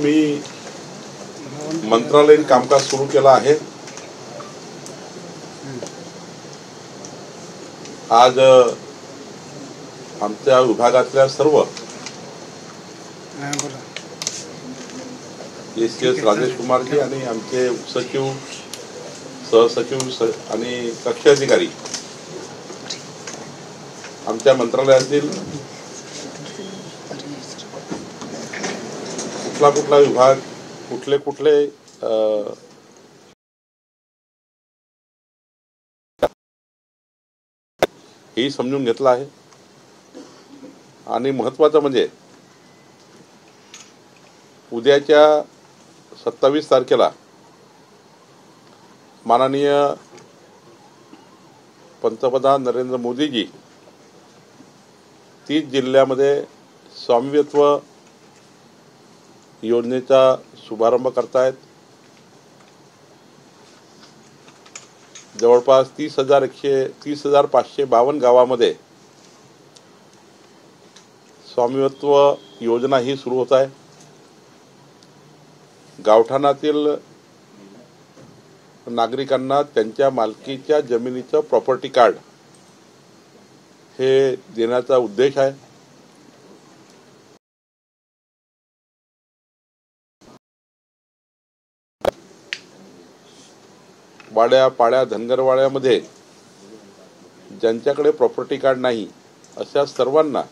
मी मंत्रालयीन कामकाज सुरू केलं आहे। आज आमच्या विभागातल्या सर्व एसीएस राजेश कुमारजी आणि आमचे उपसचिव, सहसचिव आणि कक्ष अधिकारी आमच्या मंत्रालयातील कुठला विभाग कुठले हे समजून घेतलं आहे। आणि महत्त्वाचं म्हणजे उद्याच्या 27 तारखेला माननीय पंतप्रधान नरेंद्र मोदीजी 30 जिल्ह्यामध्ये स्वामित्व योजनेचा शुभारंभ करतायत। जवळपास 30,552 गावामध्ये स्वामित्व योजना ही सुरू होत आहे। गावठाणातील नागरिकांना त्यांच्या मालकीच्या जमिनीचं प्रॉपर्टी कार्ड हे देण्याचा उद्देश आहे। वाड्या पाड्या धनगरवाड्यामध्ये ज्यांच्याकडे प्रॉपर्टी कार्ड नाही अशा सर्वांना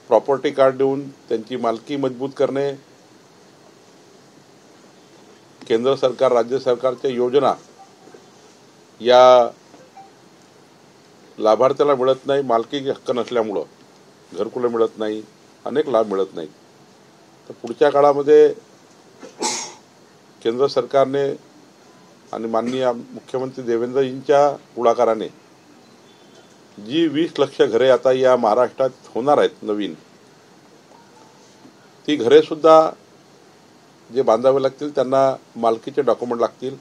प्रॉपर्टी कार्ड देऊन त्यांची मालकी मजबूत करणे, केंद्र सरकार राज्य सरकारच्या योजना या लाभार्थ्याला मिळत नाही, मालकी हक्क नसल्यामुळं घरकुलं मिळत नाही, अनेक लाभ मिळत नाही। तर पुढच्या काळामध्ये केंद्र सरकारने आणि माननीय मुख्यमंत्री देवेंद्रजींच्या पुढाकाराने जी 20 लाख घरे आता या महाराष्ट्रात होणार आहेत नवीन, ती घरे सुद्धा जे बांधावे लागतील त्यांना मालकीचे डॉक्युमेंट लागतील,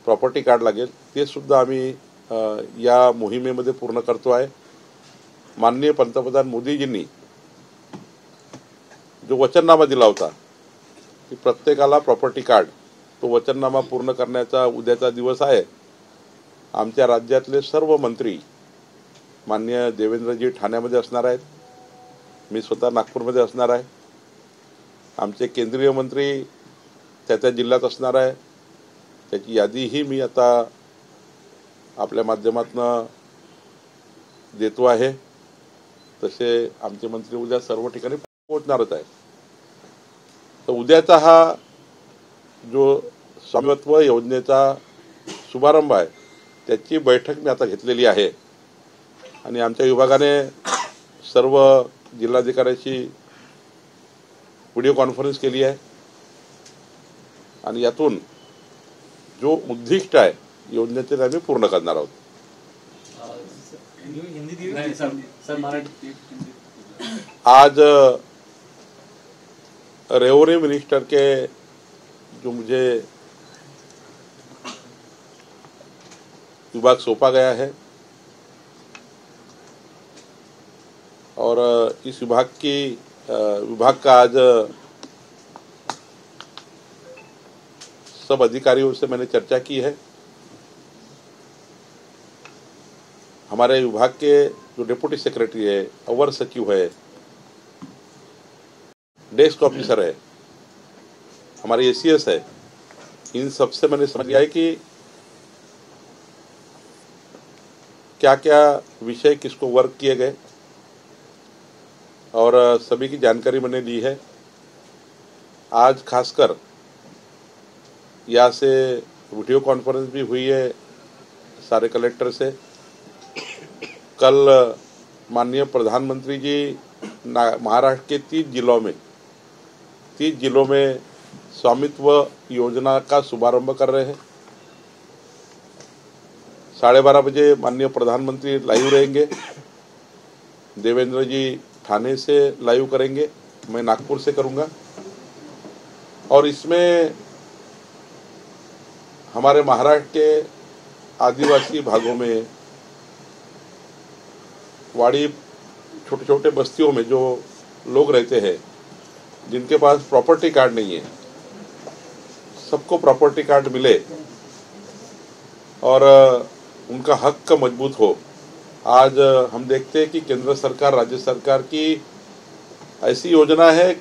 प्रॉपर्टी कार्ड लागेल, ते सुद्धा आम्ही या मोहिमेमध्ये पूर्ण करतो आहे। माननीय पंतप्रधान मोदीजींनी जो वचननामा दिला होता की प्रत्येकाला प्रॉपर्टी कार्ड, तो वचननामा पूर्ण करण्याचा उद्याचा दिवस आहे। आमच्या राज्यातले सर्व मंत्री माननीय देवेंद्रजी ठाण्यामध्ये असणार आहेत, मी स्वतः नागपूरमध्ये असणार आहे, आमचे केंद्रीय मंत्री त्या जिल्ह्यात असणार आहे, त्याची यादीही मी आता आपल्या माध्यमातून देतो आहे। तसे आमचे मंत्री उद्या सर्व ठिकाणी पोहोचणारच आहे। तर उद्याचा हा जो स्वामित्व योजनेचा शुभारंभ आहे त्याची बैठक मी आता घेतलेली आहे आणि आमच्या विभागाने सर्व जिल्हाधिकाऱ्यांशी व्हिडिओ कॉन्फरन्स केली आहे आणि यातून जो उद्दिष्ट आहे योजनेचे आम्ही पूर्ण करणार आहोत। आज रेवन्यू मिनिस्टर के जो मुझे विभाग सौंपा गया है और इस विभाग का आज सब अधिकारियों से मैंने चर्चा की है। हमारे विभाग के जो डिप्टी सेक्रेटरी है, अवर सचिव है, डेस्क ऑफिसर है, हमारे एसीएस है, इन सबसे मैंने समझ लिया है कि क्या क्या विषय किसको वर्क किए गए और सभी की जानकारी मैंने ली है। आज खासकर यहाँ से वीडियो कॉन्फ्रेंस भी हुई है सारे कलेक्टर से। कल माननीय प्रधानमंत्री जी महाराष्ट्र के 30 जिलों में स्वामित्व योजना का शुभारंभ कर रहे हैं। 12:30 बजे माननीय प्रधानमंत्री लाइव रहेंगे, देवेंद्र जी ठाणे से लाइव करेंगे, मैं नागपुर से करूंगा और इसमें हमारे महाराष्ट्र के आदिवासी भागों में वाड़ी छोटे छोटे बस्तियों में जो लोग रहते हैं जिनके पास प्रॉपर्टी कार्ड नहीं है, सबको प्रॉपर्टी कार्ड मिले और उनका हक मजबूत हो। आज हम देखते हैं कि केंद्र सरकार, राज्य सरकार की ऐसी योजना है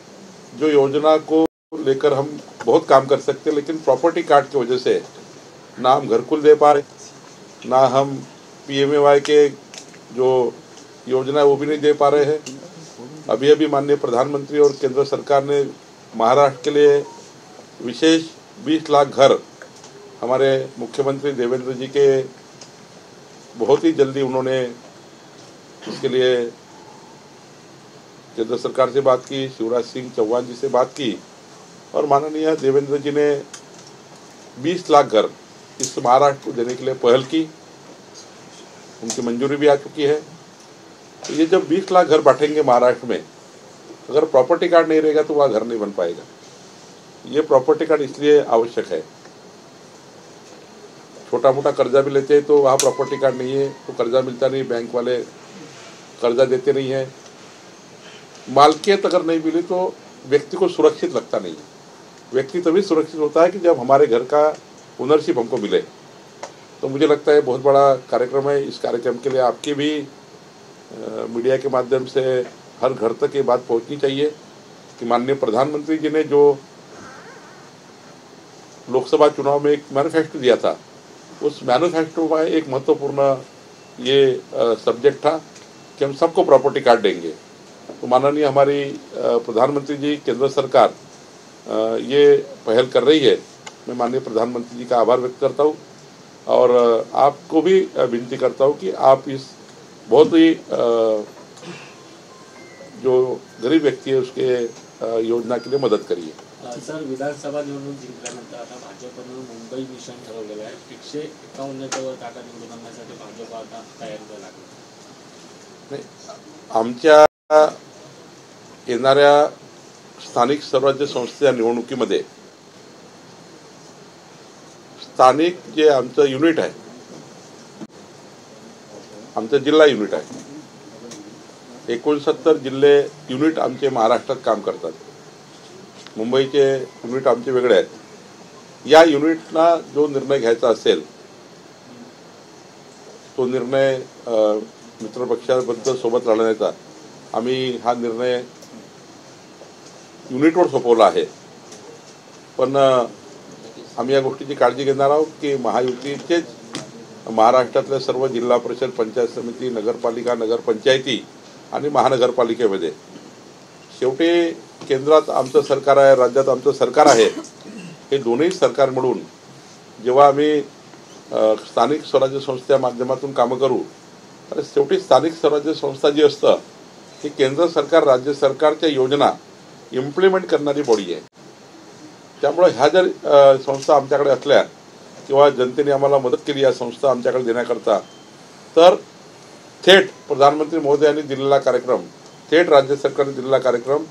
जो योजना को लेकर हम बहुत काम कर सकते हैं, लेकिन प्रॉपर्टी कार्ड की वजह से ना हम घरकुल दे पा रहे, ना हम PMAY के जो योजना है वो भी नहीं दे पा रहे हैं। अभी अभी माननीय प्रधानमंत्री और केंद्र सरकार ने महाराष्ट्र के लिए विशेष 20 लाख घर हमारे मुख्यमंत्री देवेंद्र जी के बहुत ही जल्दी उन्होंने इसके लिए केंद्र सरकार से बात की, शिवराज सिंह चौहान जी से बात की और माननीय देवेंद्र जी ने 20 लाख घर इस महाराष्ट्र को देने के लिए पहल की, उनकी मंजूरी भी आ चुकी है। तो ये जब 20 लाख घर बांटेंगे महाराष्ट्र में, अगर प्रॉपर्टी कार्ड नहीं रहेगा तो वह घर नहीं बन पाएगा। ये प्रॉपर्टी कार्ड इसलिए आवश्यक है। छोटा मोटा कर्जा भी लेते हैं तो वहाँ प्रॉपर्टी कार्ड नहीं है तो कर्जा मिलता नहीं, बैंक वाले कर्जा देते नहीं है। मालकियत अगर नहीं मिली तो व्यक्ति को सुरक्षित लगता नहीं है। व्यक्ति तभी सुरक्षित होता है कि जब हमारे घर का ओनरशिप हमको मिले। तो मुझे लगता है बहुत बड़ा कार्यक्रम है। इस कार्यक्रम के लिए आपकी भी मीडिया के माध्यम से हर घर तक ये बात पहुंचनी चाहिए कि माननीय प्रधानमंत्री जी ने जो लोकसभा चुनाव में एक मैनिफेस्टो दिया था, उस मैनिफेस्टो में एक महत्वपूर्ण ये सब्जेक्ट था कि हम सबको प्रॉपर्टी कार्ड देंगे। तो माननीय हमारी प्रधानमंत्री जी, केंद्र सरकार ये पहल कर रही है। मैं माननीय प्रधानमंत्री जी का आभार व्यक्त करता हूँ और आपको भी विनती करता हूँ कि आप इस बहुत ही जो गरीब व्यक्ती है उसके योजना के लिए मदत करिए। सर, विधानसभा निवडणूक जिंकल्यानंतर आता भाजपनं मुंबई मिशन ठरवलेलं आहे। 151 वर काटा निवडून आणण्यासाठी भाजप आता तयारीला लागली। आमच्या येणाऱ्या स्थानिक स्वराज्य संस्थेच्या निवडणुकीमध्ये स्थानिक जे आमचं युनिट आहे, आमचं जिल्हा युनिट आहे, 69 जिल्हे युनिट आमचे महाराष्ट्रात काम करतात। मुंबईचे युनिट आमचे वेगळे आहेत। या युनिटला जो निर्णय घ्यायचा असेल तो निर्णय मित्रपक्षाबद्दल सोबत लढण्याचा आम्ही हा निर्णय युनिटवर सोपवला आहे। पण आम्ही या गोष्टीची काळजी घेणार आहोत की महायुतीचेच महाराष्ट्रातल्या सर्व जिल्हा परिषद, पंचायत समिती, नगरपालिका, नगरपंचायती आणि महानगरपालिकेमध्ये शेवटी केंद्रात आमचं सरकार आहे, राज्यात आमचं सरकार आहे, हे दोन्ही सरकार मिळून जेव्हा आम्ही स्थानिक स्वराज्य संस्थेच्या माध्यमातून कामं करू तर शेवटी स्थानिक स्वराज्य संस्था जी असतं ही केंद्र सरकार, राज्य सरकारच्या योजना इम्प्लिमेंट करणारी बॉडी आहे। त्यामुळे ह्या जर संस्था आमच्याकडे असल्या किंवा जनतेने आम्हाला मदत केली या संस्था आमच्याकडे देण्याकरता, तर थेट प्रधानमंत्री महोदयांनी दिलेला कार्यक्रम, थेट राज्य सरकारने दिलेला कार्यक्रम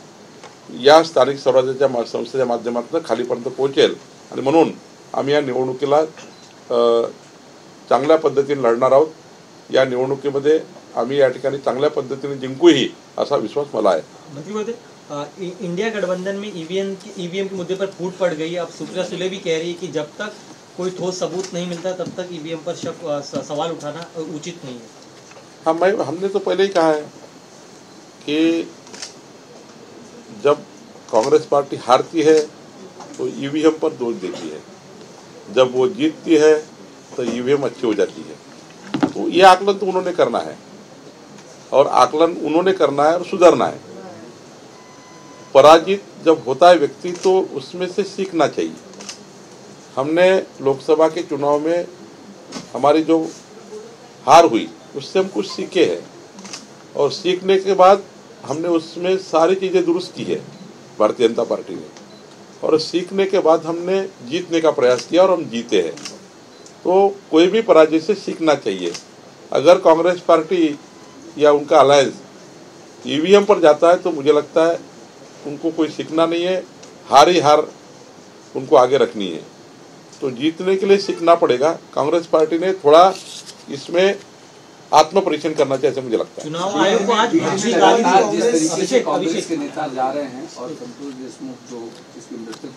या स्थानिक स्वराज्याच्या संस्थेच्या माध्यमातून खालीपर्यंत पोहोचेल आणि म्हणून आम्ही या निवडणुकीला चांगल्या पद्धतीने लढणार आहोत। या निवडणुकीमध्ये आम्ही या ठिकाणी चांगल्या पद्धतीने जिंकूही असा विश्वास मला आहे। इंडिया गठबंधन में ईवीएम के मुद्दे पर फूट पड़ गई। अब सुप्रिया सुले भी कह रही है कि जब तक कोई ठोस सबूत नहीं मिलता तब तक ईवीएम पर सवाल उठाना उचित नहीं है। हाँ, हमने तो पहले ही कहा है कि जब कांग्रेस पार्टी हारती है तो ईवीएम पर दोष देती है, जब वो जीतती है तो ईवीएम अच्छी हो जाती है। तो ये आकलन तो उन्होंने करना है और आकलन उन्होंने करना है और सुधरना है। पराजित जब होता है व्यक्ति तो उसमें से सीखना चाहिए। हमने लोकसभा के चुनाव में हमारी जो हार हुई उससे हम कुछ सीखे हैं और सीखने के बाद हमने उसमें सारी चीज़ें दुरुस्त की है भारतीय जनता पार्टी ने, और सीखने के बाद हमने जीतने का प्रयास किया और हम जीते हैं। तो कोई भी पराजय से सीखना चाहिए। अगर कांग्रेस पार्टी या उनका अलायंस ईवीएम पर जाता है तो मुझे लगता है उनको कोई सीखना नहीं है, हार ही हार उनको आगे रखनी है। तो जीतने के लिए सीखना पड़ेगा। कांग्रेस पार्टी ने थोड़ा इसमें आत्मपरीक्षण करना चाहिए, ऐसे मुझे लगता है। चुनाव आयोग को आज भर्ती गाली कांग्रेस के नेता जा रहे हैं और संतोष देशमुख जो इसकी मृत्यु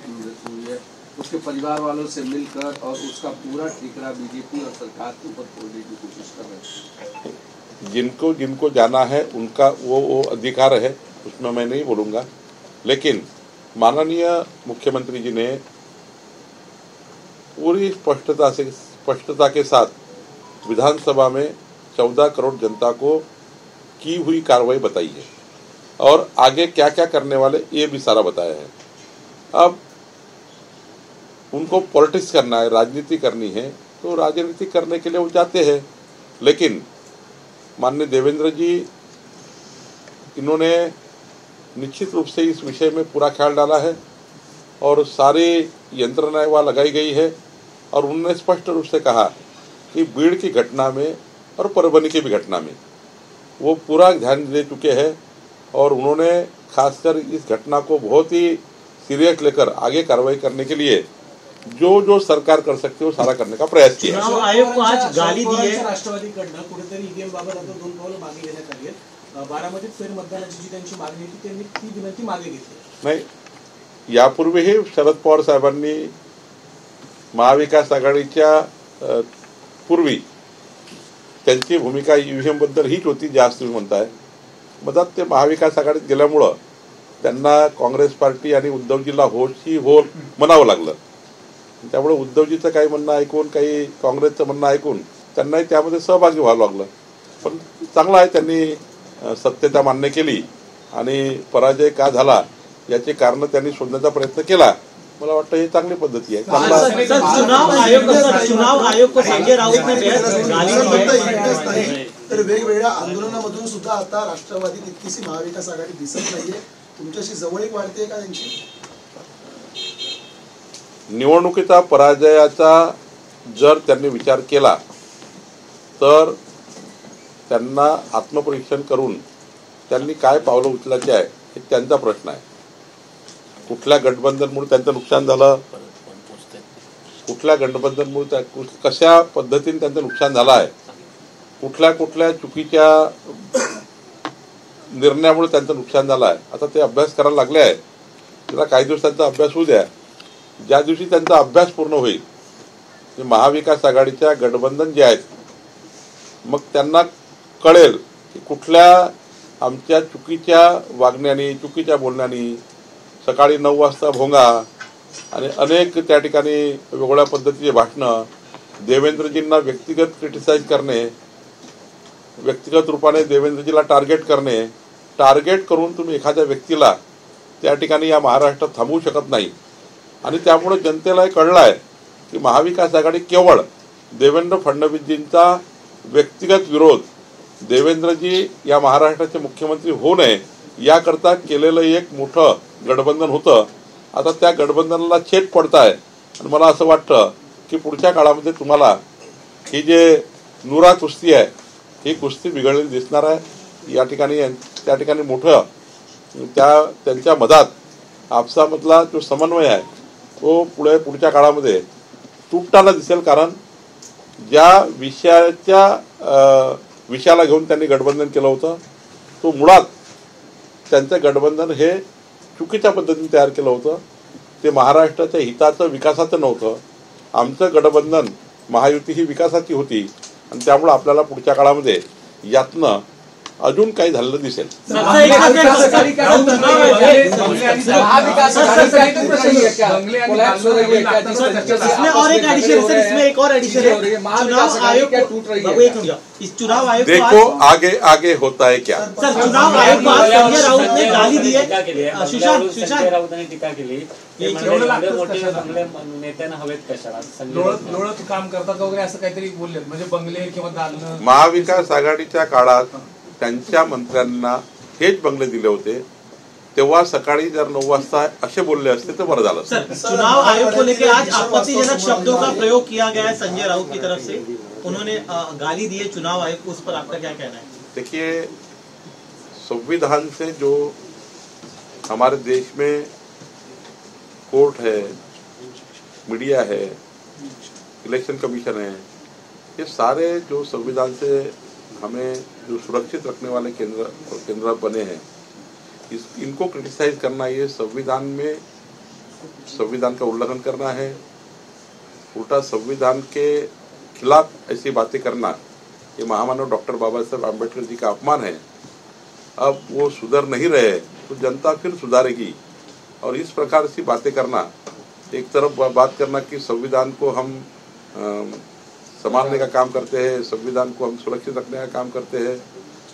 हुई है उसके परिवार वालों से मिलकर और उसका पूरा ठिकरा बीजेपी और सरकार के ऊपर फोड़ने की कोशिश कर रहे हैं। जिनको जिनको जाना है उनका वो अधिकार है, उसमें मैं नहीं बोलूँगा, लेकिन माननीय मुख्यमंत्री जी ने पूरी स्पष्टता के साथ विधानसभा में 14 करोड़ जनता को की हुई कार्रवाई बताई है और आगे क्या क्या करने वाले ये भी सारा बताया है। अब उनको पॉलिटिक्स करना है, राजनीति करनी है, तो राजनीति करने के लिए वो जाते हैं, लेकिन माननीय देवेंद्र जी इन्होंने निश्चित रूप से इस विषय में पूरा ख्याल डाला है और सारी यंत्रणाएं वहाँ लगाई गई है और उन्होंने स्पष्ट रूप से कहा कि भीड़ की घटना में और परभनी की भी घटना में वो पूरा ध्यान दे चुके हैं और उन्होंने खासकर इस घटना को बहुत ही सीरियस लेकर आगे कार्रवाई करने के लिए जो सरकार कर सकते हो सारा करने का प्रयास किया। चुनाव आयोग को आज गाली दी है। राष्ट्रवादीकडनं कुठेतरी ईव्हीएम बाबत आता 2 पावलं मागे घेण्यात आली आहे। बारामतीत फेरमतदानाची जी त्यांची मागणी होती त्यांनी ती विनंती मागे घेतली नाही, यापूर्वीही शरद पवार साहेबांनी महाविकास आघाडीच्या पूर्वी त्यांची भूमिका ईव्हीएम बद्दल हीच होती, जे आज तुम्ही म्हणताय। मधात ते महाविकास आघाडीत गेल्यामुळं त्यांना काँग्रेस पार्टी आणि उद्धवजीला होल म्हणावं लागलं। त्यामुळे उद्धवजीचं काही म्हणणं ऐकून, काही काँग्रेसचं म्हणणं ऐकून त्यांनाही त्यामध्ये सहभागी व्हावं लागलं। पण चांगलं आहे, त्यांनी सत्यता मान्य केली आणि पराजय का झाला याचे कारण त्यांनी शोधण्याचा प्रयत्न केला। मला वाटतं ही चांगली पद्धती आहे। चुनाव आयोग को संजय राउत ने गाली दी है। तर वेगवेगळ्या आंदोलनामधून सुद्धा आता राष्ट्रवादी तितकीशी महाविकास आघाडी दिसत नाहीये, तुमच्याशी जवळीक वाढते का त्यांची? निवडणुकीचा पराजयाचा जर त्यांनी विचार केला तर त्यांना आत्मपरीक्षण करून त्यांनी काय पावलं उचलायचे आहे हे त्यांचा प्रश्न आहे। कुठल्या गठबंधनमुळे त्यांचं नुकसान झालं, कुठल्या गठबंधनमुळे कशा पद्धतीने त्यांचं नुकसान झालं आहे, कुठल्या चुकीच्या निर्णयामुळे त्यांचं नुकसान झालं आहे, आता ते अभ्यास करायला लागले आहे। त्याला काही दिवसांचा अभ्यास होऊ द्या। ज्या दिवशी त्यांचा अभ्यास पूर्ण होईल महाविकास आघाडीच्या गठबंधन जे आहेत मग त्यांना कळेल की कुठल्या आमच्या चुकीच्या वागण्याने, चुकीच्या बोलण्याने सकाळी 9 वाजता भोंगा आणि अनेक त्या ठिकाणी वेगळ्या पद्धतीचे भाषणं, देवेंद्रजींना व्यक्तिगत क्रिटिसाइज करणे, व्यक्तिगत रूपाने देवेंद्रजीला टार्गेट करणे, टार्गेट करून तुम्ही एखाद्या व्यक्तीला त्या ठिकाणी या महाराष्ट्रात थांबवू शकत नाही। आणि त्यामुळे जनतेला कळलं आहे की महाविकास आघाडी केवळ देवेंद्र फडणवीसजींचा व्यक्तिगत विरोध, देवेंद्रजी या महाराष्ट्राचे मुख्यमंत्री होऊ नये याकरता केलेलं एक मोठं गठबंधन होतं। आता त्या गठबंधनाला छेद पडत आहे आणि मला असं वाटतं की पुढच्या काळामध्ये तुम्हाला ही जे नुरा कुस्ती आहे ही कुस्ती बिघडलेली दिसणार आहे। या ठिकाणी त्या ठिकाणी मोठं त्यांच्या मधात आपसामधला जो समन्वय आहे तो पुढच्या काळामध्ये तुटताना दिसेल, कारण ज्या विषयाला घेऊन त्यांनी गठबंधन केलं होतं तो मुळात त्यांचं गठबंधन हे चुकीच्या पद्धतीने तयार केलं होतं। ते महाराष्ट्राच्या हिताचं, विकासाचं नव्हतं। आमचं गठबंधन महायुती ही विकासाची होती आणि त्यामुळे आपल्याला पुढच्या काळामध्ये यातनं अजून काही झालेलं दिसेल। देखो आगे होता है क्या। सर, चुनाव आयोग को आज संजय राउत ने गाली दी है। संजय राऊतांनी टीका केली, नेत्यांना हवेत कशाला लोळत काम करतात वगैरे असं काहीतरी बोलले, म्हणजे बंगले किंवा दालन। महाविकास आघाडीच्या काळात त्यांच्या मंत्र्यांना हेच बंगले दिले होते, तेव्हा सकाळी जर 9 वाजता असे बोलले असते तर बरं झालं। सर, चुनाव आयोग को लेकर आज आपत्तिजनक शब्दों का प्रयोग किया गया है संजय राउत की तरफ से, उन्होंने गाली दी है चुनाव आयोग को, उस पर आपका क्या कहना है? देखिए, संविधान से जो हमारे देश में कोर्ट है, मीडिया है, इलेक्शन कमीशन है, ये सारे जो संविधान से हमें जो सुरक्षित रखने वाले केंद्र बने हैं इनको क्रिटिसाइज करना ये संविधान का उल्लंघन करना है। उल्टा संविधान के खिलाफ ऐसी बातें करना ये महामानव डॉक्टर बाबा साहब आम्बेडकर जी का अपमान है। अब वो सुधर नहीं रहे तो जनता फिर सुधारेगी। और इस प्रकार से बातें करना, एक तरफ बात करना कि संविधान को हम संभालने का काम करते हैं, संविधान को हम सुरक्षित रखने का काम करते हैं,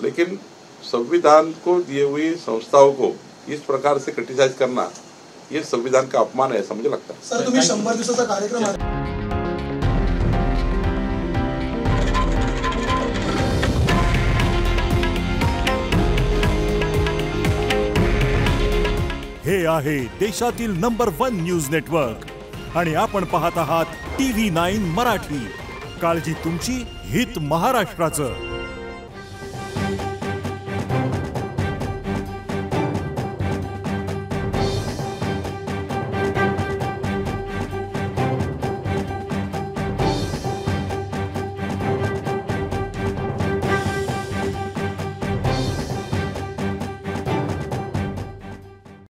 लेकिन संविधान को दिए हुई संस्थाओं को इस प्रकार से क्रिटिसाइज करना ये संविधान का अपमान है ऐसा मुझे लगता है। सर, तुम्ही 100 दिवसाचा कार्यक्रम हे आहे देशातील नंबर 1 न्यूज नेटवर्क आणि आपण पाहत आहात TV9 मराठी। काळजी तुमची, हित महाराष्ट्राचं।